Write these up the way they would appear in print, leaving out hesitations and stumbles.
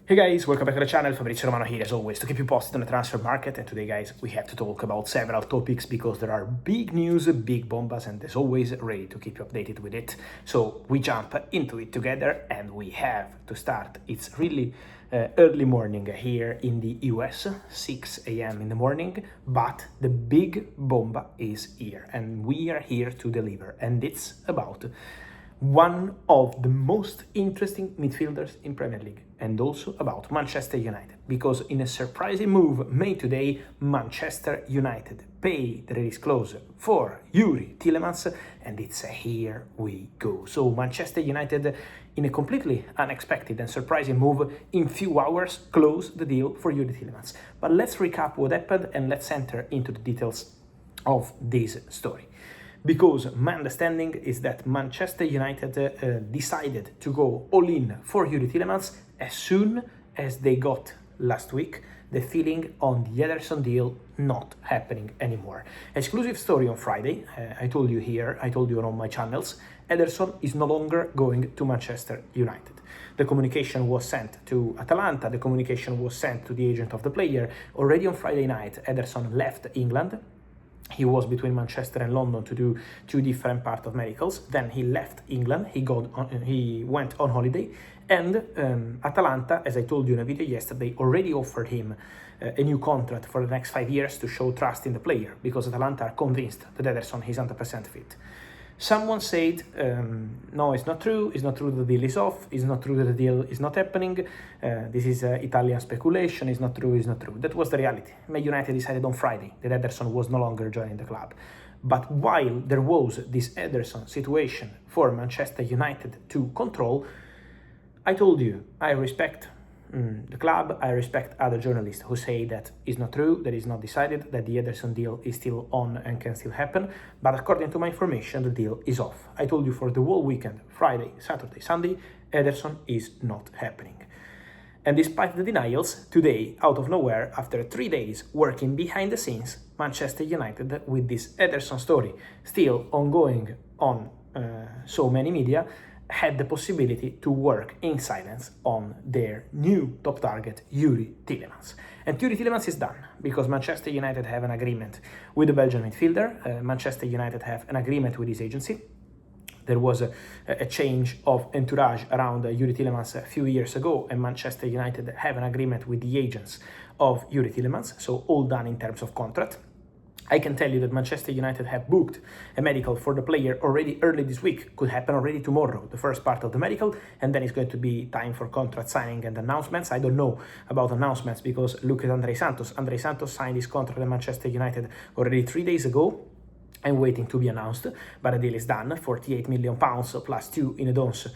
Hey guys, welcome back to the channel. Fabrizio Romano here as always to keep you posted on the transfer market. And today guys, we have to talk about several topics because there are big news, big bombas, and as always, ready to keep you updated with it. So we jump into it together and we have to start. It's really early morning here in the US, 6 a.m. in the morning, but the big bomba is here and we are here to deliver. And it's about one of the most interesting midfielders in Premier League, and also about Manchester United, because in a surprising move made today, Manchester United paid the release clause for Yuri Tielemans, and it's a here we go. So Manchester United, in a completely unexpected and surprising move, in few hours closed the deal for Yuri Tielemans. But let's recap what happened and let's enter into the details of this story. Because my understanding is that Manchester United decided to go all in for Yuri Tielemans as soon as they got last week the feeling on the Ederson deal not happening anymore. Exclusive story on Friday, I told you here, I told you on all my channels, Ederson is no longer going to Manchester United. The communication was sent to Atalanta, the communication was sent to the agent of the player. Already on Friday night, Ederson left England. He was between Manchester and London to do two different parts of medicals. Then he left England, he went on holiday, and Atalanta, as I told you in a video yesterday, already offered him a new contract for the next 5 years to show trust in the player, because Atalanta are convinced that Ederson is 100% fit. Someone said, no, it's not true that the deal is off, it's not true that the deal is not happening, this is Italian speculation, it's not true. That was the reality. Man United decided on Friday that Ederson was no longer joining the club. But while there was this Ederson situation for Manchester United to control, I told you, I respect the club, I respect other journalists who say that is not true, that is not decided, that the Ederson deal is still on and can still happen, but according to my information, the deal is off. I told you for the whole weekend, Friday, Saturday, Sunday, Ederson is not happening. And despite the denials, today, out of nowhere, after 3 days working behind the scenes, Manchester United, with this Ederson story still ongoing on so many media, had the possibility to work in silence on their new top target, Yuri Tielemans. And Yuri Tielemans is done, because Manchester United have an agreement with the Belgian midfielder, Manchester United have an agreement with his agency. There was a change of entourage around Yuri Tielemans a few years ago, and Manchester United have an agreement with the agents of Yuri Tielemans, so all done in terms of contract. I can tell you that Manchester United have booked a medical for the player already early this week, could happen already tomorrow, the first part of the medical, and then it's going to be time for contract signing and announcements. I don't know about announcements because look at Andrei Santos. Andrei Santos signed his contract at Manchester United already 3 days ago. I'm waiting to be announced, but the deal is done. £48 million plus 2 in add-ons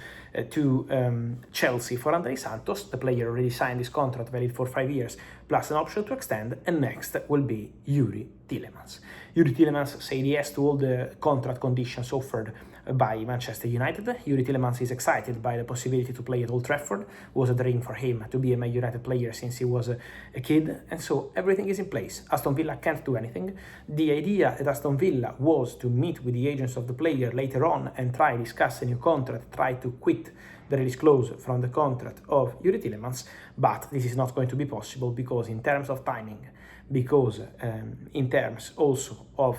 to Chelsea for Andrei Santos. The player already signed his contract, valid for 5 years, plus an option to extend, and next will be Yuri Tielemans. Yuri Tielemans said yes to all the contract conditions offered by Manchester United. Yuri Tielemans is excited by the possibility to play at Old Trafford. It was a dream for him to be a Man United player since he was a kid, and so everything is in place. Aston Villa can't do anything. The idea at Aston Villa was to meet with the agents of the player later on and try to discuss a new contract, try to quit the release clause from the contract of Yuri Tielemans, but this is not going to be possible because in terms of timing, because in terms also of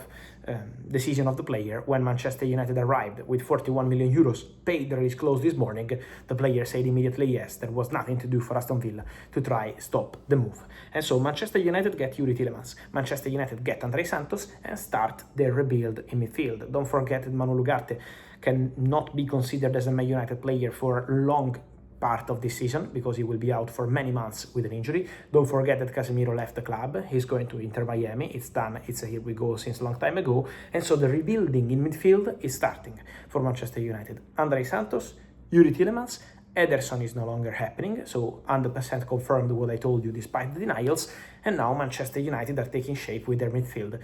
decision of the player, when Manchester United arrived with 41 million euros, paid the release clause this morning, the player said immediately yes, there was nothing to do for Aston Villa to try stop the move. And so Manchester United get Yuri Tielemans, Manchester United get Andrei Santos and start their rebuild in midfield. Don't forget that Manu Ugarte cannot be considered as a Man United player for long part of this season because he will be out for many months with an injury. Don't forget that Casemiro left the club. He's going to Inter Miami. It's done. It's a here we go since a long time ago. And so the rebuilding in midfield is starting for Manchester United. Andrei Santos, Yuri Tielemans, Ederson is no longer happening, so 100% confirmed what I told you despite the denials, and now Manchester United are taking shape with their midfield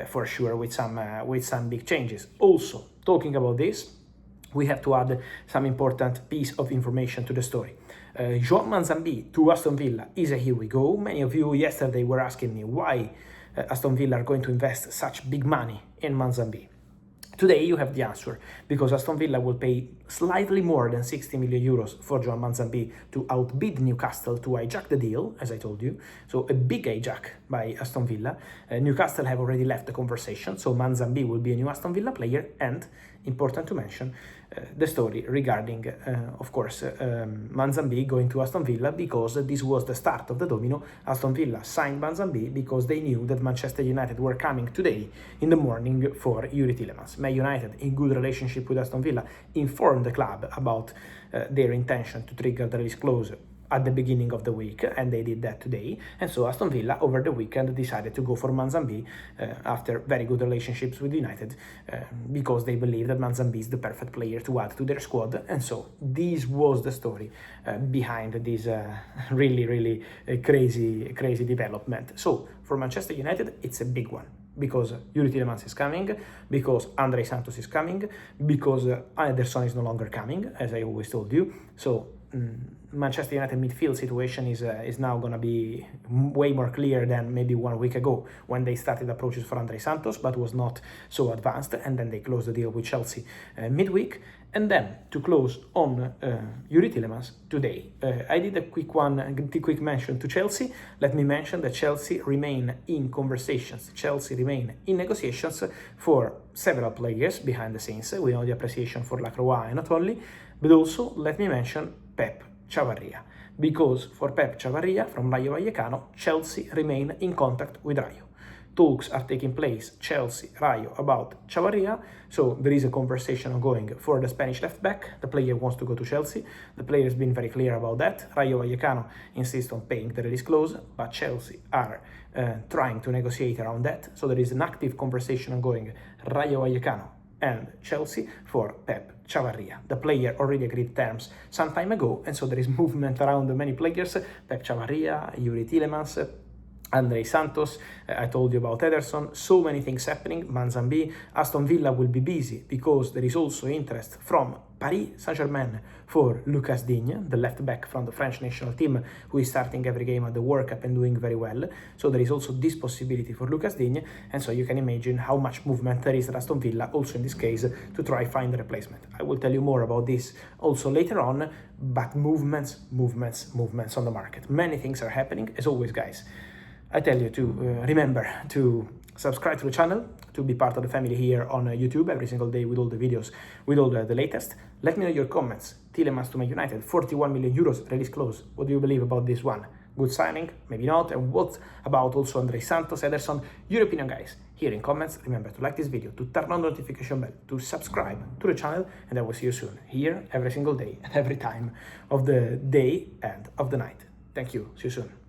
for sure with some big changes. Also, talking about this, we have to add some important piece of information to the story. João Manzambi to Aston Villa is a here we go. Many of you yesterday were asking me why Aston Villa are going to invest such big money in Manzambi. Today you have the answer, because Aston Villa will pay slightly more than 60 million euros for Joan Manzambi to outbid Newcastle to hijack the deal, as I told you. So a big hijack by Aston Villa. Newcastle have already left the conversation, so Manzambi will be a new Aston Villa player, and important to mention the story regarding, of course, Manzambi going to Aston Villa, because this was the start of the domino. Aston Villa signed Manzambi because they knew that Manchester United were coming today in the morning for Yuri Tielemans. Man United, in good relationship with Aston Villa, informed the club about their intention to trigger the release clause at the beginning of the week, and they did that today. And so Aston Villa over the weekend decided to go for Manzambi after very good relationships with United, because they believe that Manzambi is the perfect player to add to their squad. And so this was the story behind this really crazy development. So for Manchester United, it's a big one, because Yuri Tielemans is coming, because Andre Santos is coming, because Ederson is no longer coming, as I always told you. So Manchester United midfield situation is now going to be way more clear than maybe 1 week ago, when they started approaches for Andre Santos, but was not so advanced, and then they closed the deal with Chelsea midweek. And then to close on Yuri Tielemans today, I did a quick mention to Chelsea. Let me mention that Chelsea remain in conversations. Chelsea remain in negotiations for several players behind the scenes. We know the appreciation for Lacroix, and not only, but also let me mention Pep Chavarria, because for Pep Chavarria from Rayo Vallecano, Chelsea remain in contact with Rayo. Talks are taking place, Chelsea, Rayo, about Chavarria, so there is a conversation ongoing for the Spanish left back. The player wants to go to Chelsea. The player has been very clear about that. Rayo Vallecano insists on paying the release clause, but Chelsea are trying to negotiate around that. So there is an active conversation ongoing, Rayo Vallecano and Chelsea, for Pep Chavarria. The player already agreed terms some time ago, and so there is movement around many players: Pep Chavarria, Yuri Tielemans, Andre Santos, I told you about Ederson, so many things happening. Manzambi, Aston Villa will be busy, because there is also interest from Paris Saint-Germain for Lucas Digne, the left back from the French national team, who is starting every game at the World Cup and doing very well. So there is also this possibility for Lucas Digne, and so you can imagine how much movement there is at Aston Villa, also in this case, to try find a replacement. I will tell you more about this also later on, but movements on the market. Many things are happening, as always, guys. I tell you to remember to subscribe to the channel, to be part of the family here on YouTube every single day with all the videos, with all the latest. Let me know your comments. Tielemans to Man United, 41 million euros release clause. What do you believe about this one? Good signing? Maybe not. And what about also Andre Santos, Ederson? Your opinion, guys, here in comments. Remember to like this video, to turn on the notification bell, to subscribe to the channel, and I will see you soon, here every single day and every time of the day and of the night. Thank you. See you soon.